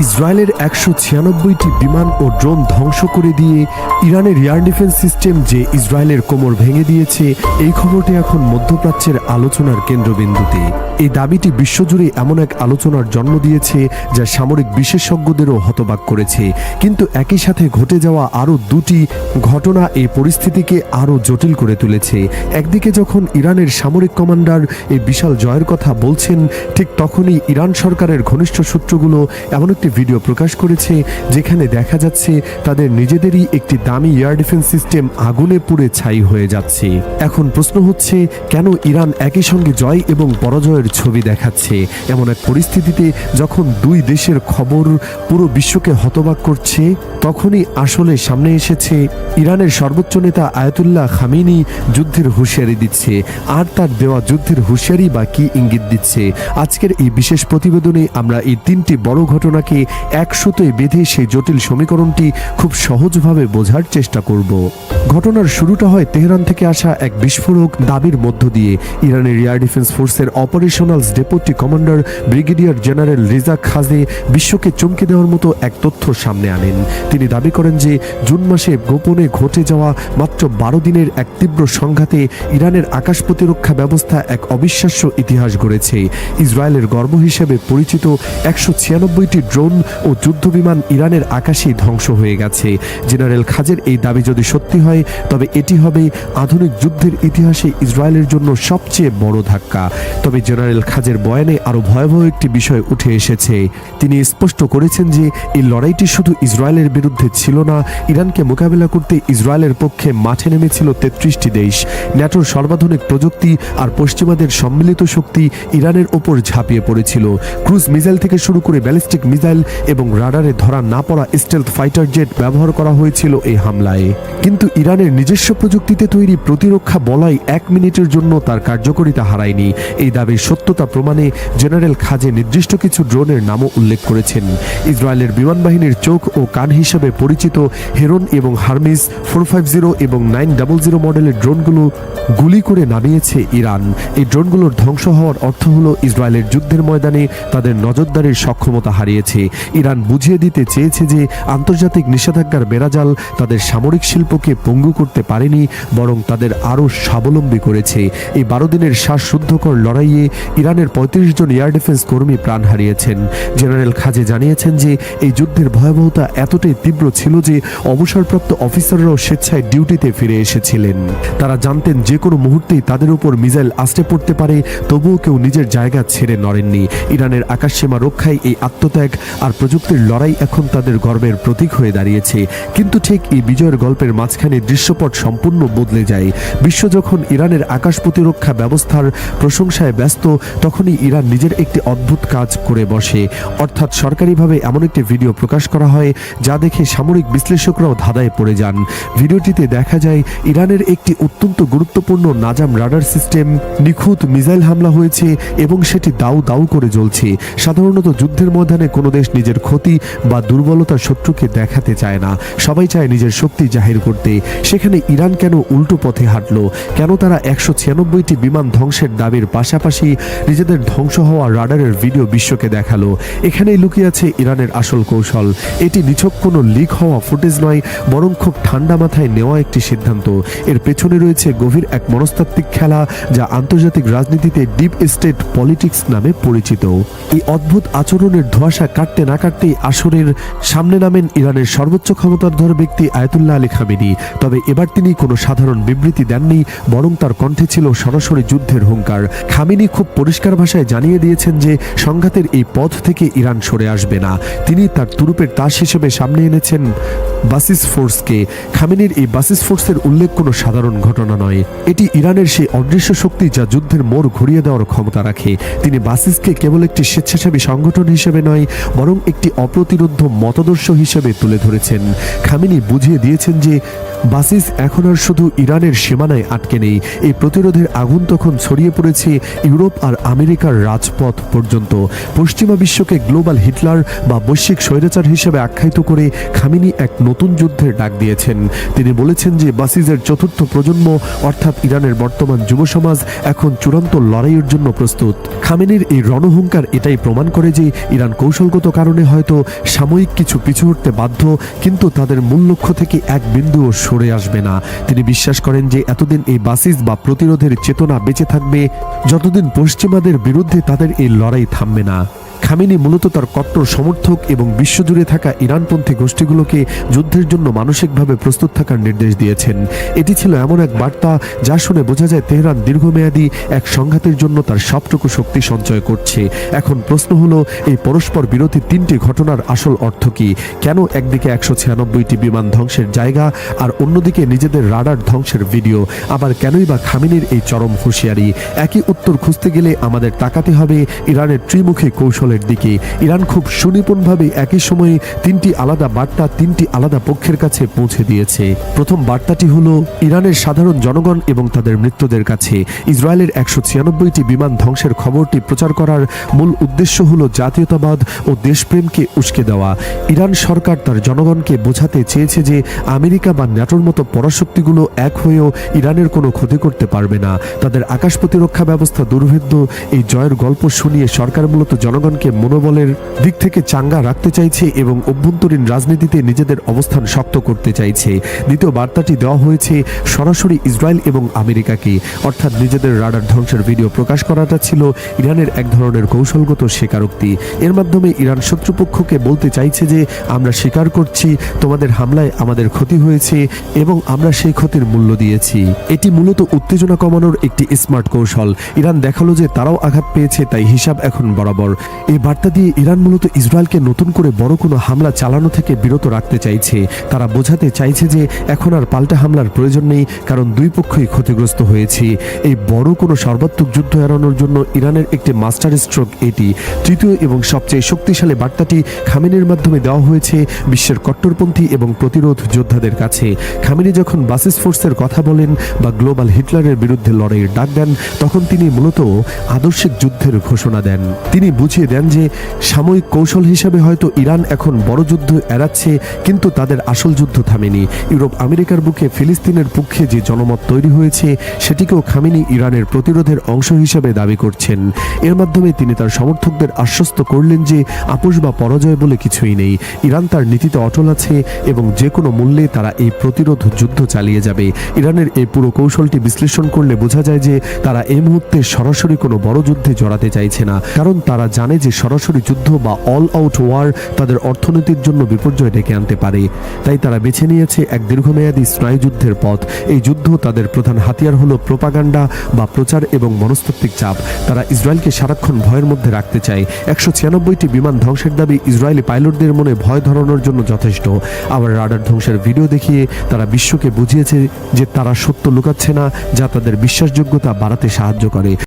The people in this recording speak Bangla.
ইসরায়েলের ১৯৬টি বিমান ও ড্রোন ধ্বংস করে দিয়ে ইরানের এয়ার ডিফেন্স সিস্টেম যে ইসরায়েলের কোমর ভেঙে দিয়েছে, এই খবরটি এখন মধ্যপ্রাচ্যের আলোচনার কেন্দ্রবিন্দুতে। এই দাবিটি বিশ্বজুড়ে এমন এক আলোচনার জন্ম দিয়েছে যা সামরিক বিশেষজ্ঞদেরও হতবাক করেছে। কিন্তু একই সাথে ঘটে যাওয়া আরও দুটি ঘটনা এই পরিস্থিতিকে আরও জটিল করে তুলেছে। একদিকে যখন ইরানের সামরিক কমান্ডার এই বিশাল জয়ের কথা বলছেন, ঠিক তখনই ইরান সরকারের ঘনিষ্ঠ সূত্রগুলো এমন একটি ভিডিও প্রকাশ করেছে যেখানে দেখা যাচ্ছে তাদের নিজেদেরই একটি দামি এয়ার ডিফেন্স সিস্টেম আগুনে পুড়ে ছাই হয়ে যাচ্ছে। এখন প্রশ্ন হচ্ছে, কেন ইরান একই সঙ্গে জয় এবং পরাজয়ের ছবি দেখাচ্ছে? এমন এক পরিস্থিতিতে যখন দুই দেশের খবর পুরো বিশ্বকে হতবাক করছে, তখনই আসলে সামনে এসেছে ইরানের সর্বোচ্চ নেতা আয়াতুল্লাহ খামেনি যুদ্ধের হুঁশিয়ারি দিচ্ছে। আর তার দেওয়া যুদ্ধের হুঁশিয়ারি বা কি ইঙ্গিত দিচ্ছে? আজকের এই বিশেষ প্রতিবেদনে আমরা এই তিনটি বড় ঘটনাকে এক সুতোয় বেঁধে সেই জটিল সমীকরণটি খুব সহজভাবে বোঝার চেষ্টা করব। ঘটনার শুরুটা হয় তেহরান থেকে আসা এক বিস্ফোরক দাবির মধ্য দিয়ে। ইরানের এয়ার ডিফেন্স ফোর্সের operationals deputy commander brigadier general Reza Khaje বিশ্বকে চমকে দেওয়ার মতো এক তথ্য সামনে আনেন। তিনি দাবি করেন যে জুন মাসে গোপনে ঘটে যাওয়া মাত্র 12 দিনের এক তীব্র সংঘাতে ইরানের আকাশ প্রতিরক্ষা ব্যবস্থা এক অবিশ্বাস্য ইতিহাস গড়েছে। ইসরায়েলের গর্ব হিসেবে পরিচিত ১৯৬টি ড্রোন ও যুদ্ধবিমান ইরানের আকাশেই ধ্বংস হয়ে গেছে। জেনারেল খাজের এই দাবি যদি সত্যি হয়, তবে এটি হবে আধুনিক যুদ্ধের ইতিহাসে ইসরায়েলের জন্য সবচেয়ে বড় ধাক্কা। তবে জেনারেল খাজের বয়ানে আরও ভয়াবহ একটি বিষয় উঠে এসেছে। তিনি স্পষ্ট করেছেন যে এই লড়াইটি শুধু ইসরায়েলের বিরুদ্ধে ছিল না, ইরানকে মোকাবেলা করতে ইসরায়েলের পক্ষে মাঠে নেমেছিল ৩৩টি দেশ। ন্যাটোর সর্বাধুনিক প্রযুক্তি আর পশ্চিমাদের সম্মিলিত শক্তি ইরানের ওপর ঝাঁপিয়ে পড়েছিল। ক্রুজ মিসাইল থেকে শুরু করে ব্যালিস্টিক মিসাইল এবং রাডারে ধরা না পড়া স্টেলথ ফাইটার জেট ব্যবহার করা হয়েছিল এই হামলায়। কিন্তু ইরানের নিজস্ব প্রযুক্তিতে তৈরি প্রতিরক্ষা বলয় 1 মিনিটের জন্য তার কার্যকারিতা হারায়নি। এই দাবির সত্যতা প্রমাণে জেনারেল খাজে নির্দিষ্ট কিছু ড্রোনের নামও উল্লেখ করেছেন। ইসরায়েলের বিমান বাহিনীর চোখ ও কান হিসেবে পরিচিত হেরন এবং হারমিস 450 এবং 900 মডেলের ড্রোনগুলো গুলি করে নামিয়েছে ইরান। এই ড্রোনগুলোর ধ্বংস হওয়ার অর্থ হলো ইসরায়েলের যুদ্ধের ময়দানে তাদের নজরদারির সক্ষমতা হারিয়েছে। ইরান বুঝিয়ে দিতে চেয়েছে যে আন্তর্জাতিক নিষেধাজ্ঞার বেড়াজাল তাদের সামরিক শিল্পকে পঙ্গু করতে পারেনি, বরং তাদের আরও স্বাবলম্বী করেছে। এই 12 দিনের শ্বাসরুদ্ধকর লড়াইয়ে ইরানের 35 জন এয়ার ডিফেন্স কর্মী প্রাণ হারিয়েছেন। জেনারেল খাজে জানিয়েছেন যে এই যুদ্ধের ভয়াবহতা এতটাই তীব্র ছিল যে অবসরপ্রাপ্ত অফিসাররাও স্বেচ্ছায় ডিউটিতে ফিরে এসেছিলেন। তারা জানতেন যে কোনো মুহূর্তেই তাদের উপর মিসাইল আসতে পড়তে পারে, তবুও কেউ নিজের জায়গা ছেড়ে নড়েননি। ইরানের আকাশসীমা রক্ষায় এই আত্মত্যাগ আর প্রযুক্তির লড়াই এখন তাদের গর্বের প্রতীক হয়ে দাঁড়িয়েছে। কিন্তু ঠিক এই বিজয়ের গল্পের মাঝখানে দৃশ্যপট সম্পূর্ণ বদলে যায়। বিশ্ব যখন ইরানের আকাশ প্রতিরক্ষা ব্যবস্থার প্রশংসায় ব্যস্ত, তখনই ইরান নিজের একটি অদ্ভুত কাজ করে বসে। অর্থাৎ সরকারিভাবে এমন একটি ভিডিও প্রকাশ করা হয় যা দেখে সামরিক বিশ্লেষকরাও ধাঁধায় পড়ে যান। ভিডিওটিতে দেখা যায় ইরানের একটি অত্যন্ত গুরুত্বপূর্ণ নাজাম রাডার সিস্টেম নিখুঁত মিসাইল হামলা হয়েছে এবং সেটি দাউ দাউ করে জ্বলছে। সাধারণত যুদ্ধের ময়দানে কোনো দেশ নিজের ক্ষতি বা দুর্বলতা শত্রুকে দেখাতে চায় না, সবাই চায় নিজের শক্তি জাহির করতে। সেখানে ইরান কেন উল্টো পথে হাঁটলো? কেন তারা ১৯৬টি বিমান ধ্বংসের দাবির পাশাপাশি নিজেদের ধ্বংস হওয়া রাডারের ভিডিও বিশ্বকে দেখালো? এখানেই লুকিয়ে আছে ইরানের আসল কৌশল। এটি নিছক কোনো লিক হওয়া ফুটেজ নয়, বরং খুব ঠান্ডা মাথায় নেওয়া একটি সিদ্ধান্ত। এর পেছনে রয়েছে গভীর এক মনস্তাত্ত্বিক খেলা যা আন্তর্জাতিক রাজনীতিতে ডিপ স্টেট পলিটিক্স নামে পরিচিত। এই অদ্ভুত আচরণের ধোঁয়াশা কাটতে না কাটতেই আসরের সামনে নামেন ইরানের সর্বোচ্চ ক্ষমতাধর ব্যক্তি আয়াতুল্লাহ আলী খামেনি। তবে এবার তিনি কোনো সাধারণ বিবৃতি দেননি, বরং তার কণ্ঠে ছিল সরাসরি যুদ্ধের হুঙ্কার। খামেনি খুব পরিষ্কার ভাষায় জানিয়ে দিয়েছেন যে সংঘাতের এই পথ থেকে ইরান সরে আসবে না। তিনি তার তুরুপের তাস হিসেবে সামনে এনেছেন বাসিস ফোর্সকে। খামেনির এই বাসিস ফোর্সের উল্লেখ কোনো সাধারণ ঘটনা নয়, এটি ইরানের সেই অদৃশ্য শক্তি যা যুদ্ধের মোড় ঘুরিয়ে দেওয়ার ক্ষমতা রাখে। তিনি বাসিসকে কেবল একটি স্বেচ্ছাসেবী সংগঠন হিসেবে নয়, বরং একটি অপ্রতিরোধ্য মতাদর্শ হিসেবে তুলে ধরেছেন। খামেনি বুঝিয়ে দিয়েছেন যে বাসিস এখন আর শুধু ইরানের সীমানায় আটকে নেই, এই প্রতিরোধের আগুন তখন ছড়িয়ে পড়েছে ইউরোপ আর আমেরিকার রাজপথ পর্যন্ত। পশ্চিমা বিশ্বকে গ্লোবাল হিটলার বা বৈশ্বিক স্বৈরাচার হিসেবে আখ্যায়িত করে খামেনি এক নতুন যুদ্ধের ডাক দিয়েছেন। তিনি বলেছেন যে বাসিজের চতুর্থ প্রজন্ম অর্থাৎ ইরানের বর্তমান যুব সমাজ এখন চূড়ান্ত লড়াইয়ের জন্য প্রস্তুত। খামেনির এই রণহুঙ্কার এটাই প্রমাণ করে যে ইরান কৌশলগত কারণে হয়তো সাময়িক কিছু পিছু হটতে বাধ্য, কিন্তু তাদের মূল লক্ষ্য থেকে এক বিন্দুও সরে আসবে না। তিনি বিশ্বাস করেন যে এতদিন এই বাসিজ বা প্রতিরোধের চেতনা বেঁচে থাকবে যতদিন পশ্চিমাদের বিরুদ্ধে তাদের এই লড়াই থামবে না। খামেনি মূলত তার কট্টর সমর্থক এবং বিশ্বজুড়ে থাকা ইরানপন্থী গোষ্ঠীগুলোকে যুদ্ধের জন্য মানসিকভাবে প্রস্তুত থাকার নির্দেশ দিয়েছেন। এটি ছিল এমন এক বার্তা যা শুনে বোঝা যায় তেহরান দীর্ঘমেয়াদী এক সংঘাতের জন্য তার সবটুকু শক্তি সঞ্চয় করছে। এখন প্রশ্ন হলো, এই পরস্পর বিরোধী তিনটি ঘটনার আসল অর্থ কি? কেন একদিকে 196টি বিমান ধ্বংসের জায়গা আর অন্যদিকে নিজেদের রাডার ধ্বংসের ভিডিও? আবার কেনই বা খামেনির এই চরম হুঁশিয়ারি? একই উত্তর খুঁজতে গেলে আমাদের তাকাতে হবে ইরানের ত্রিমুখী কৌশলের দিকে। ইরান খুব সুনিপুণভাবে একই সময়ে তিনটি আলাদা বার্তা তিনটি আলাদা পক্ষের কাছে পৌঁছে দিয়েছে। প্রথম বার্তাটি হলো ইরানের সাধারণ জনগণ এবং তাদের মৃত্যুদের কাছে। ইসরায়েলের 196টি বিমান ধ্বংসের খবরটি প্রচার করার মূল উদ্দেশ্য হলো জাতীয়তাবাদ ও দেশপ্রেমকে উস্কে দেওয়া। ইরান সরকার তার জনগণকে বোঝাতে চেয়েছে যে আমেরিকা বা ন্যাটোর মতো পরাশক্তিগুলো এক হয়েও ইরানের কোনো ক্ষতি করতে পারবে না। তাদের আকাশ প্রতিরক্ষা ব্যবস্থা দুর্ভেদ্য। এই জয়ের গল্প শুনিয়ে সরকার মূলত জনগণকে মনোবলের দিক থেকে চাঙ্গা রাখতে চাইছে এবং অভ্যন্তরীণ রাজনীতিতে নিজেদের অবস্থান শক্ত করতে চাইছে। দ্বিতীয় বার্তাটি দেওয়া হয়েছে সরাসরি ইসরায়েল এবং আমেরিকাকে, অর্থাৎ নিজেদের রাডার ধ্বংসের ভিডিও প্রকাশ করাটা ছিল ইরানের এক ধরনের কৌশলগত স্বীকারোক্তি। এর মাধ্যমে ইরান শত্রুপক্ষকে বলতে চাইছে যে আমরা স্বীকার করছি তোমাদের হামলায় আমাদের ক্ষতি হয়েছে এবং আমরা সেই ক্ষতির মূল্য দিয়েছি। এটি মূলত উত্তেজনা কমানোর একটি স্মার্ট কৌশল। ইরান দেখালো যে তারাও আঘাত পেয়েছে, তাই হিসাব এখন বরাবর। এই বার্তা দিয়ে ইরান মূলত ইসরায়েলকে নতুন করে বড় কোনো হামলা চালানো থেকে বিরত রাখতে চাইছে। তারা বোঝাতে চাইছে যে এখন আর পাল্টা হামলার প্রয়োজন নেই, কারণ দুই পক্ষই ক্ষতিগ্রস্ত হয়েছে। এই বড় কোনো সর্বাত্মক যুদ্ধ এড়ানোর জন্য ইরানের একটি মাস্টার স্ট্রোক এটি। তৃতীয় এবং সবচেয়ে শক্তিশালী বার্তাটি খামেনির মাধ্যমে দেওয়া হয়েছে বিশ্বের কট্টরপন্থী এবং প্রতিরোধ যোদ্ধাদের কাছে। খামেনি যখন বাসিস ফোর্সের কথা বলেন বা গ্লোবাল হিটলারের বিরুদ্ধে লড়াইয়ের ডাক দেন, তখন তিনি মূলত আদর্শিক যুদ্ধের ঘোষণা দেন। তিনি বুঝিয়ে দেন যে সাময়িক কৌশল হিসাবে হয়তো ইরান এখন বড় যুদ্ধ এড়াচ্ছে, কিন্তু তাদের আসল যুদ্ধ থামেনি। ইউরোপ আমেরিকার বুকে ফিলিস্তিনের পক্ষে যে জনমত তৈরি হয়েছে সেটিকেও খামেনি ইরানের প্রতিরোধের অংশ হিসেবে দাবি করছেন। এর মাধ্যমে তিনি তার সমর্থকদের আশ্বস্ত করলেন যে আপোষ বা পরাজয় বলে কিছুই নেই। ইরান তার নীতিতে অটল আছে এবং যে কোনো মূল্যে তারা এই প্রতিরোধ যুদ্ধ চালিয়ে যাবে। ইরানের এই পুরো কৌশলটি বিশ্লেষণ করলে বোঝা যায় যে তারা এই মুহূর্তে সরাসরি কোনো বড় যুদ্ধে জড়াতে চাইছে না, কারণ তারা জানে যে সরাসরি যুদ্ধ বা অল আউট ওয়ার তাদের অর্থনীতির জন্য বিপর্যয় ডেকে আনতে পারে। তাই তারা বেছে নিয়েছে এক দীর্ঘমেয়াদী স্নায়ুযুদ্ধের পথ। এই যুদ্ধ তাদের প্রধান হাতিয়ার হলো প্রোপাগান্ডা বা প্রচার এবং মনস্তাত্ত্বিক চাপ। তারা ইসরায়েলকে সারাক্ষণ ভয়ের মধ্যে রাখতে চায়। 196টি বিমান ধ্বংসের দাবি ইসরায়েলি পাইলটদের মনে ভয় ধরানোর জন্য যথেষ্ট। আবার রাডার ধ্বংসের ভিডিও দেখিয়ে তারা বিশ্বকে বুঝিয়েছে যে তারা সত্য লুকাচ্ছে না, যা তাদের বিশ্বাসযোগ্যতা বাড়াতে সাহায্য করে।